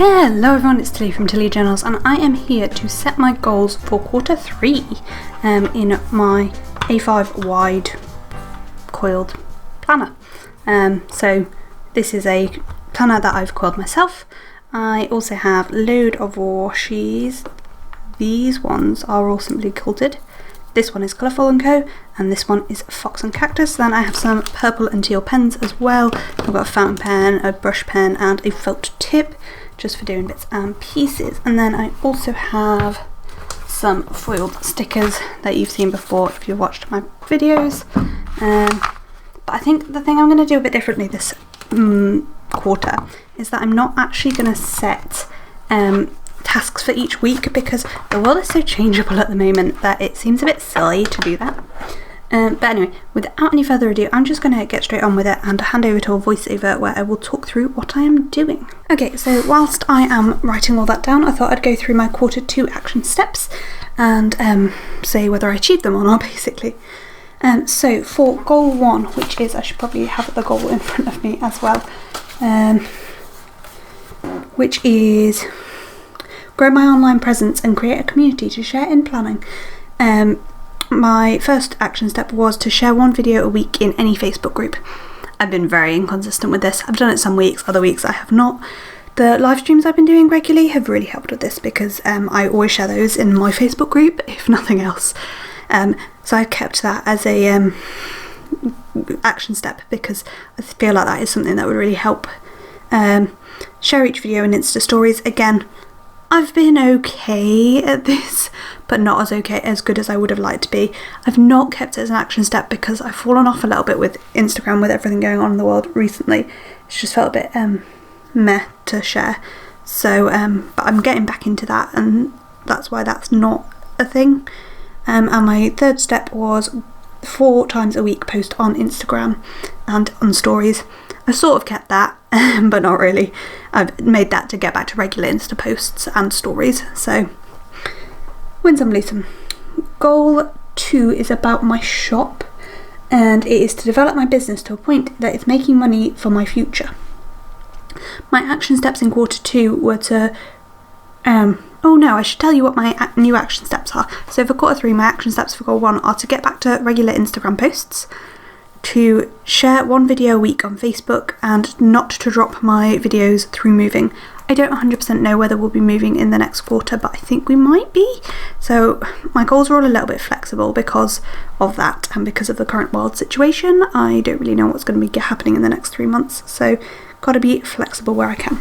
Hello everyone, it's Tilly from Tilly Journals, and I am here to set my goals for quarter 3 in my A5 wide coiled planner. So this is a planner that I've coiled myself. I also have a load of washies. These ones are all simply Gilded. This one is Colourful & Co, and this one is Fox & Cactus. Then I have some purple and teal pens as well. I've got a fountain pen, a brush pen and a felt tip, just for doing bits and pieces. And then I also have some foiled stickers that you've seen before if you've watched my videos. But I think the thing I'm going to do a bit differently this quarter is that I'm not actually going to set tasks for each week, because the world is so changeable at the moment that it seems a bit silly to do that. But anyway, without any further ado, I'm just going to get straight on with it and hand over to a voiceover where I will talk through what I am doing. Okay, so whilst I am writing all that down, I thought I'd go through my quarter 2 action steps and say whether I achieved them or not, basically. So for goal 1, which is, I should probably have the goal in front of me as well, which is grow my online presence and create a community to share in planning. My first action step was to share 1 video a week in any Facebook group. I've been very inconsistent with this. I've done it some weeks, other weeks I have not. The live streams I've been doing regularly have really helped with this, because I always share those in my Facebook group, if nothing else. So I've kept that as a action step, because I feel like that is something that would really help. Share each video in Insta stories. Again, I've been okay at this, but not as good as I would have liked to be. I've not kept it as an action step because I've fallen off a little bit with Instagram, with everything going on in the world recently. It's just felt a bit meh to share. So, but I'm getting back into that, and that's why that's not a thing. And my third step was 4 times a week post on Instagram and on stories. I've sort of kept that, but not really. I've made that to get back to regular Insta posts and stories, so win some, lose some. Goal 2 is about my shop, and it is to develop my business to a point that it's making money for my future. My action steps in quarter 2 were to oh no, I should tell you what my new action steps are. So for quarter 3, my action steps for goal 1 are to get back to regular Instagram posts, to share 1 video a week on Facebook, and not to drop my videos through moving. I don't 100% know whether we'll be moving in the next quarter, but I think we might be. So my goals are all a little bit flexible because of that, and because of the current world situation. I don't really know what's going to be happening in the next 3 months, so got to be flexible where I can.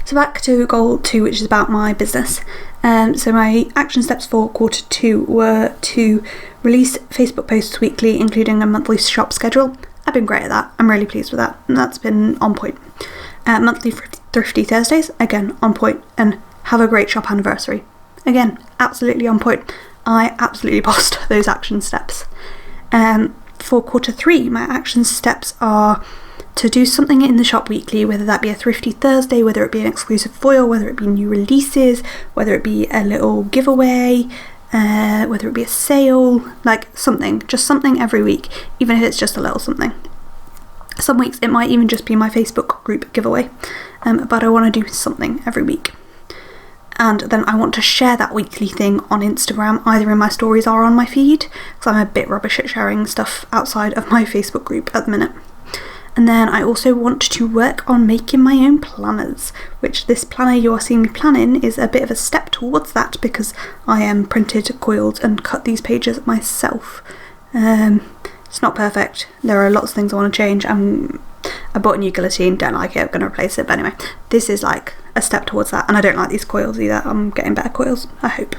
So back to goal 2, which is about my business. So my action steps for quarter 2 were to release Facebook posts weekly, including a monthly shop schedule. I've been great at that. I'm really pleased with that, and that's been on point. Monthly Thrifty Thursdays, again on point, and have a great shop anniversary. Again, absolutely on point. I absolutely bossed those action steps. For quarter 3, my action steps are to do something in the shop weekly, whether that be a Thrifty Thursday, whether it be an exclusive foil, whether it be new releases, whether it be a little giveaway, whether it be a sale, like something, just something every week, even if it's just a little something. Some weeks it might even just be my Facebook group giveaway, but I want to do something every week. And then I want to share that weekly thing on Instagram, either in my stories or on my feed, because I'm a bit rubbish at sharing stuff outside of my Facebook group at the minute. And then I also want to work on making my own planners, which this planner you are seeing me planning is a bit of a step towards that, because I am printed, coiled and cut these pages myself. It's not perfect. There are lots of things I want to change. I bought a new guillotine, don't like it, I'm going to replace it, but anyway, this is like a step towards that, and I don't like these coils either. I'm getting better coils, I hope.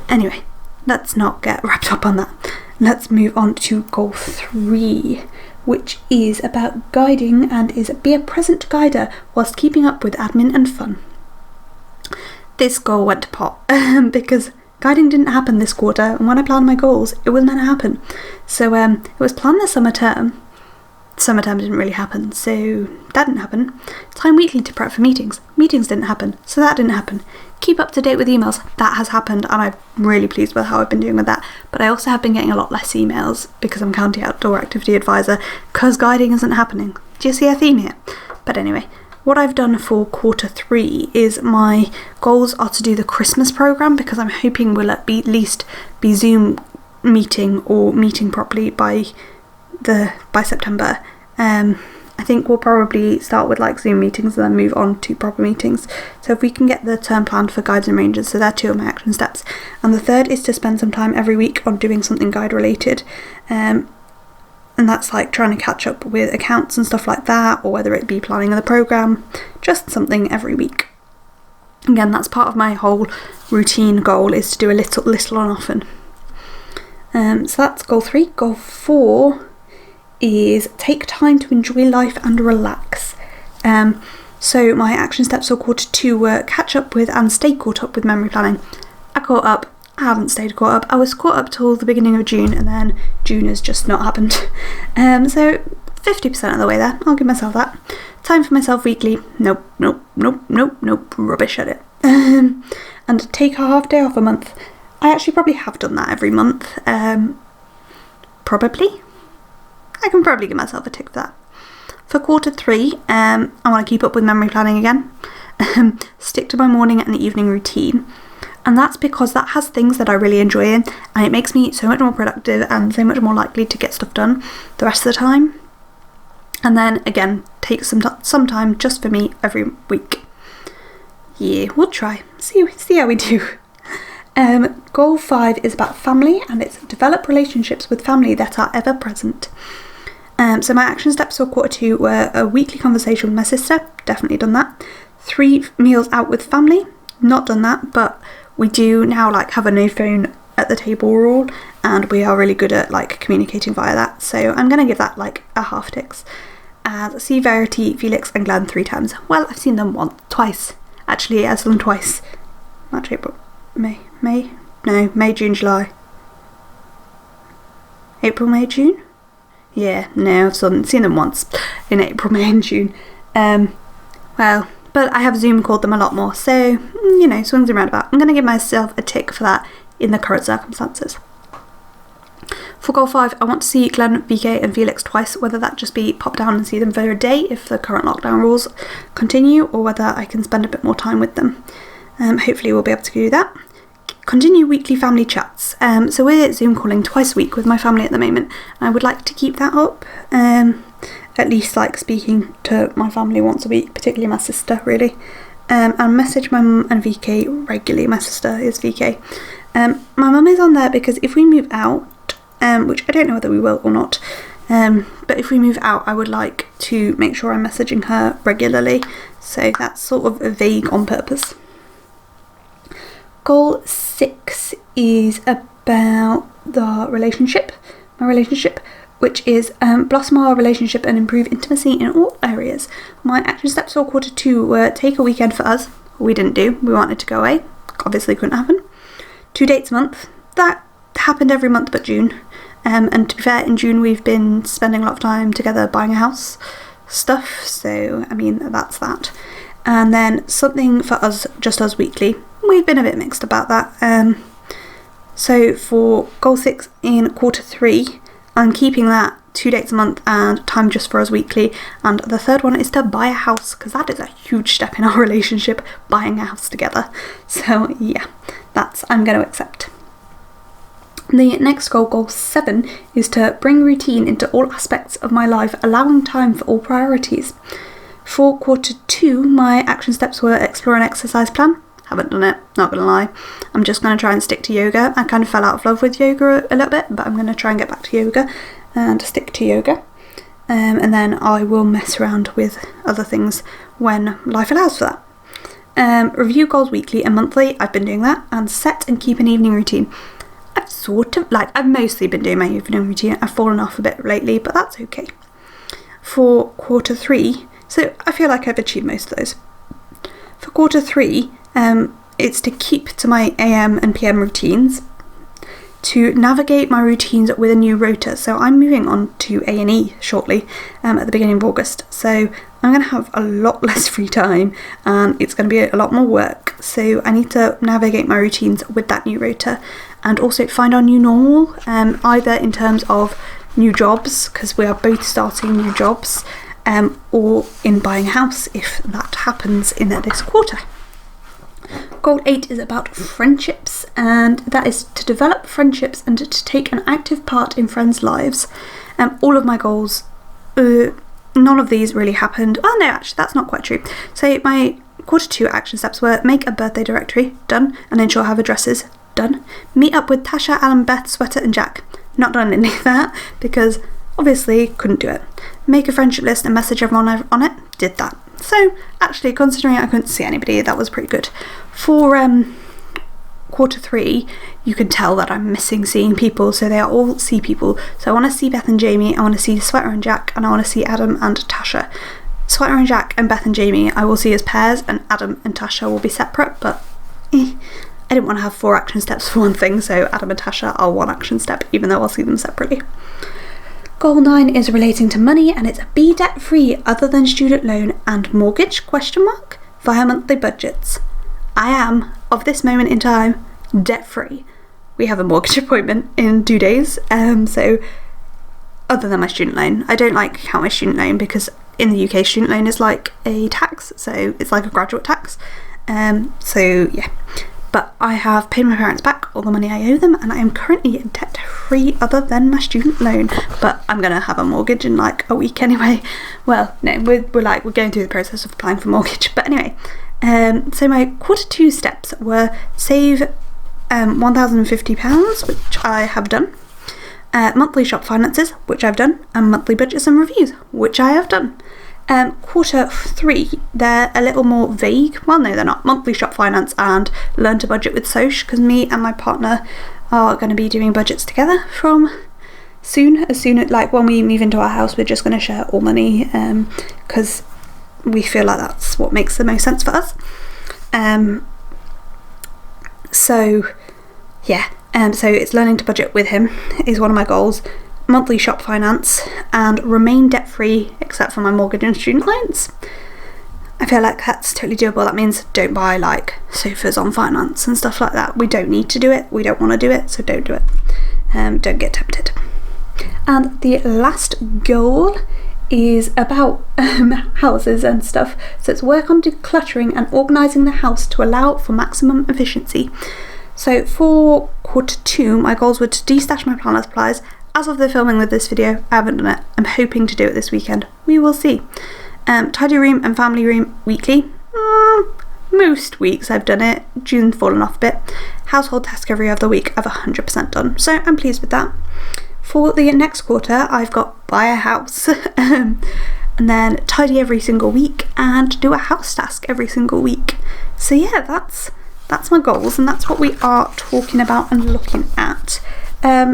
Anyway, let's not get wrapped up on that. Let's move on to goal 3, which is about guiding, and is be a present guider whilst keeping up with admin and fun. This goal went to pot because guiding didn't happen this quarter, and when I planned my goals it wasn't going to happen. So it was planned the summer term. Summer term didn't really happen, so that didn't happen. Time weekly to prep for meetings. Meetings didn't happen, so that didn't happen. Keep up to date with emails. That has happened, and I'm really pleased with how I've been doing with that. But I also have been getting a lot less emails because I'm County Outdoor Activity Advisor, because guiding isn't happening. Do you see a theme here? But anyway, what I've done for quarter 3 is my goals are to do the Christmas programme, because I'm hoping we'll at least be Zoom meeting or meeting properly by September. I think we'll probably start with like Zoom meetings and then move on to proper meetings. So if we can get the term planned for guides and rangers, so they're 2 of my action steps. And the third is to spend some time every week on doing something guide related. And that's like trying to catch up with accounts and stuff like that, or whether it be planning of the programme, just something every week. Again, that's part of my whole routine goal, is to do a little and often. So that's goal 3. Goal 4 is take time to enjoy life and relax. So my action steps for quarter 2 were catch up with and stay caught up with memory planning. I haven't stayed caught up. I was caught up till the beginning of June, and then June has just not happened. So 50% of the way there, I'll give myself that. Time for myself weekly, nope, rubbish at it. And take a half day off a month. I actually probably have done that every month. Probably. I can probably give myself a tick for that. For quarter 3, I want to keep up with memory planning again. Stick to my morning and evening routine. And that's because that has things that I really enjoy in, and it makes me so much more productive and so much more likely to get stuff done the rest of the time. And then again, take some time just for me every week. Yeah, we'll try. See how we do. Goal 5 is about family, and it's develop relationships with family that are ever present. So my action steps for quarter 2 were a weekly conversation with my sister, definitely done that. 3 meals out with family, not done that, but we do now like have a no phone at the table rule, and we are really good at like communicating via that. So I'm going to give that like a half ticks. See Verity, Felix and Glenn 3 times. Well, I've seen them twice. Actually, I've seen them twice. March, April, May, June, July. April, May, June? Yeah, no, I've seen them once in April, May and June. But I have Zoom called them a lot more, so, swings and roundabouts. I'm going to give myself a tick for that in the current circumstances. For goal 5, I want to see Glenn, VK and Felix twice, whether that just be pop down and see them for a day if the current lockdown rules continue, or whether I can spend a bit more time with them. Hopefully we'll be able to do that. Continue weekly family chats. So we're Zoom calling twice a week with my family at the moment. I would like to keep that up. At least like speaking to my family once a week, particularly my sister, really. And message my mum and VK regularly. My sister is VK. My mum is on there because if we move out, which I don't know whether we will or not, but if we move out, I would like to make sure I'm messaging her regularly. So that's sort of vague on purpose. Goal 6 is about my relationship, which is blossom our relationship and improve intimacy in all areas. My action steps for quarter 2 were take a weekend for us. We didn't do. We wanted to go away. Obviously couldn't happen. 2 dates a month. That happened every month but June. And to be fair, in June we've been spending a lot of time together buying a house stuff. So, that's that. And then something for us, just us weekly. We've been a bit mixed about that. So for goal 6 in quarter 3, I'm keeping that 2 dates a month and time just for us weekly. And the third one is to buy a house, because that is a huge step in our relationship, buying a house together. So yeah, I'm going to accept. The next goal 7, is to bring routine into all aspects of my life, allowing time for all priorities. For quarter 2, my action steps were explore an exercise plan. Haven't done it, not gonna lie. I'm just gonna try and stick to yoga. I kind of fell out of love with yoga a little bit, but I'm gonna try and get back to yoga and stick to yoga. And then I will mess around with other things when life allows for that. Review goals weekly and monthly. I've been doing that. And set and keep an evening routine. I've mostly been doing my evening routine. I've fallen off a bit lately, but that's okay. For quarter 3, so I feel like I've achieved most of those. For quarter 3, it's to keep to my AM and PM routines, to navigate my routines with a new rota. So I'm moving on to A&E shortly, at the beginning of August. So I'm going to have a lot less free time, and it's going to be a lot more work. So I need to navigate my routines with that new rota, and also find our new normal, either in terms of new jobs, because we are both starting new jobs, or in buying a house if that happens in this quarter. Goal 8 is about friendships, and that is to develop friendships and to take an active part in friends' lives. All of my goals, none of these really happened. Oh no, actually that's not quite true. So my quarter 2 action steps were make a birthday directory, done, and ensure I have addresses, done. Meet up with Tasha, Alan, Beth, Sweater and Jack, not done any of that because obviously couldn't do it. Make a friendship list and message everyone on it, did that. So actually, considering I couldn't see anybody, that was pretty good. For quarter 3, you can tell that I'm missing seeing people, so they are all C people. So I want to see Beth and Jamie, I want to see Sweater and Jack, and I want to see Adam and Tasha. Sweater and Jack and Beth and Jamie I will see as pairs, and Adam and Tasha will be separate, but I didn't want to have 4 action steps for one thing, so Adam and Tasha are 1 action step, even though I'll see them separately. Goal 9 is relating to money, and it's be debt-free other than student loan and mortgage, via monthly budgets. I am, of this moment in time, debt-free. We have a mortgage appointment in 2 days, so other than my student loan. I don't like count my student loan because in the UK student loan is like a tax, so it's like a graduate tax. So yeah. But I have paid my parents back all the money I owe them, and I am currently debt-free other than my student loan. But I'm going to have a mortgage in like a week anyway. Well, no, we're going through the process of applying for mortgage. But anyway, so my quarter 2 steps were save £1,050, which I have done. Monthly shop finances, which I've done, and monthly budgets and reviews, which I have done. Quarter 3, they're a little more vague. Well, no, they're not. Monthly shop finance and learn to budget with Soch, because me and my partner are going to be doing budgets together from soon. As soon as, like, when we move into our house, we're just going to share all money, because we feel like that's what makes the most sense for us. So yeah, so it's learning to budget with him is one of my goals. Monthly shop finance and remain debt free except for my mortgage and student loans. I feel like that's totally doable. That means don't buy like sofas on finance and stuff like that. We don't need to do it, we don't want to do it, so don't do it. Don't get tempted. And the last goal is about houses and stuff. So it's work on decluttering and organising the house to allow for maximum efficiency. So for quarter 2, my goals were to destash my planner supplies. As of the filming with this video, I haven't done it. I'm hoping to do it this weekend. We will see. Tidy room and family room weekly. Most weeks I've done it. June's fallen off a bit. Household task every other week I've 100% done. So I'm pleased with that. For the next quarter, I've got buy a house. And then tidy every single week and do a house task every single week. So yeah, that's my goals, and that's what we are talking about and looking at.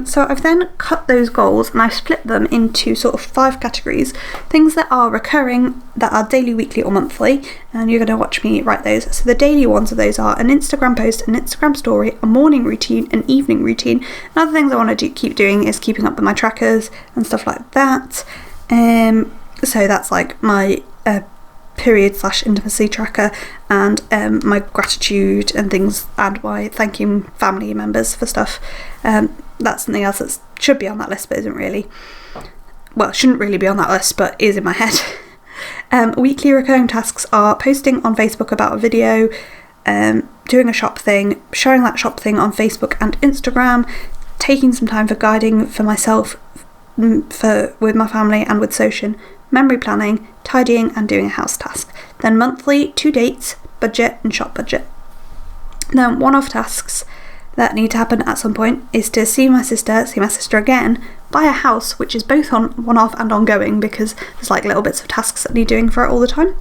So I've then cut those goals and I've split them into sort of 5 categories. Things that are recurring, that are daily, weekly or monthly, and you're going to watch me write those. So the daily ones of those are an Instagram post, an Instagram story, a morning routine, an evening routine. And other things I want to keep doing is keeping up with my trackers and stuff like that. So that's like my period/intimacy tracker and my gratitude and things, and my thanking family members for stuff. That's something else that should be on that list but isn't really. Well, shouldn't really be on that list but is in my head. Weekly recurring tasks are posting on Facebook about a video, doing a shop thing, sharing that shop thing on Facebook and Instagram, taking some time for guiding for myself with my family and with Socian, memory planning, tidying and doing a house task. Then monthly, 2 dates, budget and shop budget. Then one-off tasks that need to happen at some point is to see my sister again, buy a house, which is both on one-off and ongoing because there's like little bits of tasks that need doing for it all the time.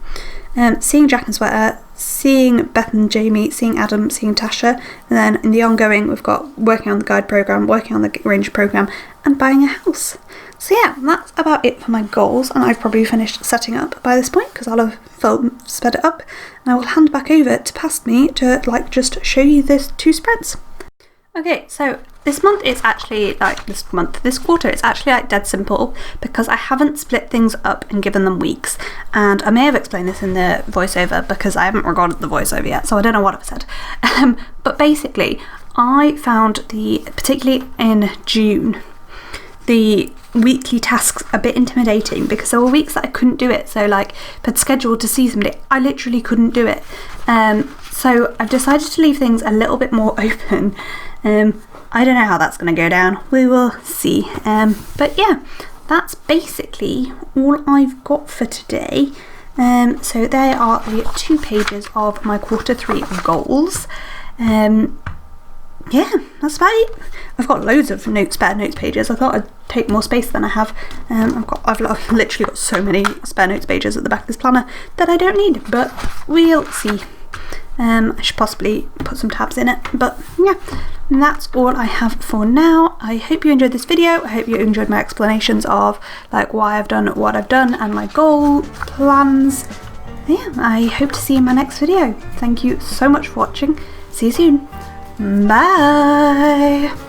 Seeing Jack and Sweater, seeing Beth and Jamie, seeing Adam, seeing Tasha, and then in the ongoing we've got working on the guide programme, working on the range programme and buying a house. So yeah, that's about it for my goals, and I've probably finished setting up by this point because I'll have sped it up, and I will hand back over to past me to just show you this 2 spreads. Okay, so this quarter it's actually dead simple because I haven't split things up and given them weeks, and I may have explained this in the voiceover because I haven't recorded the voiceover yet, so I don't know what I've said. But basically I found particularly in June, the weekly tasks a bit intimidating because there were weeks that I couldn't do it. So like if I'd scheduled to see somebody, I literally couldn't do it. So I've decided to leave things a little bit more open. I don't know how that's going to go down. We will see. But yeah, that's basically all I've got for today. So there are the 2 pages of my quarter 3 goals. Yeah, that's about it. I've got loads of spare notes pages. I thought I'd take more space than I have. I've literally got so many spare notes pages at the back of this planner that I don't need, but we'll see. I should possibly put some tabs in it, but yeah, that's all I have for now. I hope you enjoyed this video. I hope you enjoyed my explanations of like why I've done what I've done and my goal plans. Yeah, I hope to see you in my next video. Thank you so much for watching. See you soon. Bye.